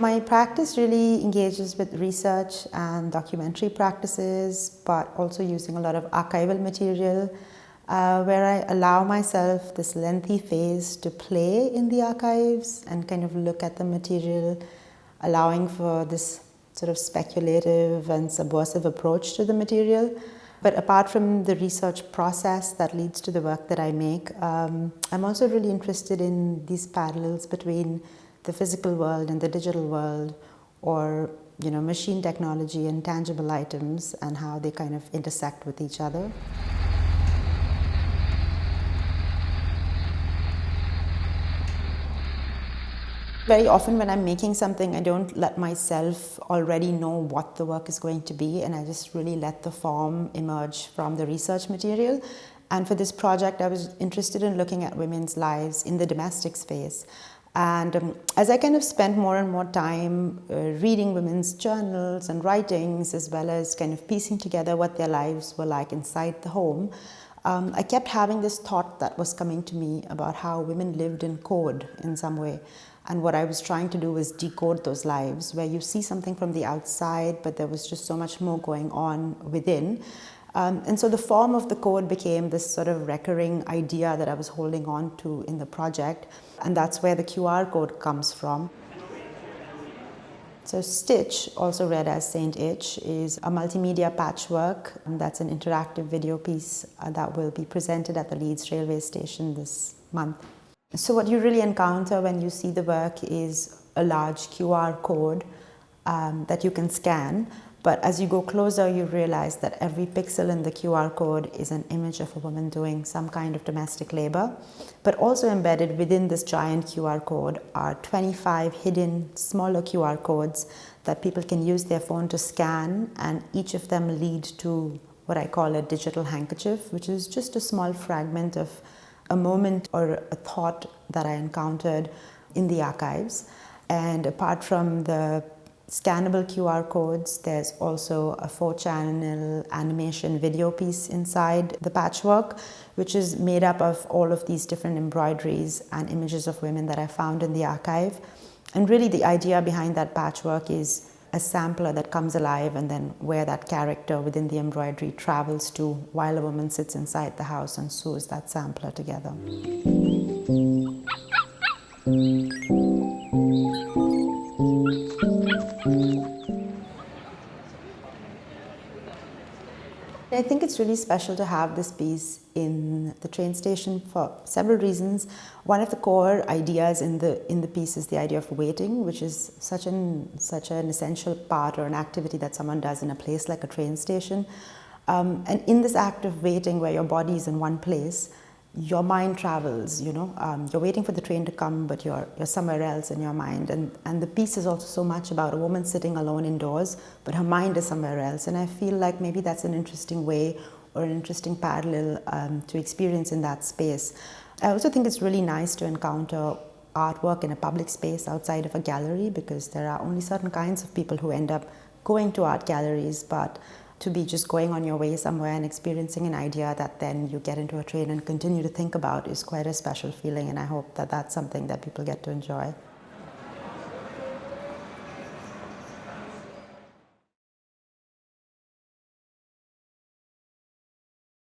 My practice really engages with research and documentary practices, but also using a lot of archival material, where I allow myself this lengthy phase to play in the archives and kind of look at the material, allowing for this sort of speculative and subversive approach to the material. But apart from the research process that leads to the work that I make, I'm also really interested in these parallels between the physical world and the digital world, or machine technology and tangible items, and how they kind of intersect with each other. Very often when I'm making something, I don't let myself already know what the work is going to be, and I just really let the form emerge from the research material. And for this project, I was interested in looking at women's lives in the domestic space. And as I kind of spent more and more time reading women's journals and writings, as well as kind of piecing together what their lives were like inside the home, I kept having this thought that was coming to me about how women lived in code in some way. And what I was trying to do was decode those lives, where you see something from the outside, but there was just so much more going on within. And so the form of the code became this sort of recurring idea that I was holding on to in the project. And that's where the QR code comes from. So Stitch, also read as st.itch, is a multimedia patchwork. And that's an interactive video piece that will be presented at the Leeds Railway Station this month. So what you really encounter when you see the work is a large QR code that you can scan. But as you go closer, you realize that every pixel in the QR code is an image of a woman doing some kind of domestic labor. But also embedded within this giant QR code are 25 hidden smaller QR codes that people can use their phone to scan, and each of them lead to what I call a digital handkerchief, which is just a small fragment of a moment or a thought that I encountered in the archives. And apart from the scannable QR codes, there's also a 4-channel animation video piece inside the patchwork, which is made up of all of these different embroideries and images of women that I found in the archive. And really the idea behind that patchwork is a sampler that comes alive, and then where that character within the embroidery travels to while a woman sits inside the house and sews that sampler together. I think it's really special to have this piece in the train station for several reasons. One of the core ideas in the piece is the idea of waiting, which is such an essential part or an activity that someone does in a place like a train station. And in this act of waiting, where your body is in one place, your mind travels, you're waiting for the train to come, but you're somewhere else in your mind. And the piece is also so much about a woman sitting alone indoors, but her mind is somewhere else. And I feel like maybe that's an interesting way or an interesting parallel to experience in that space. I also think it's really nice to encounter artwork in a public space outside of a gallery, because there are only certain kinds of people who end up going to art galleries, but to be just going on your way somewhere and experiencing an idea that then you get into a train and continue to think about is quite a special feeling, and I hope that that's something that people get to enjoy.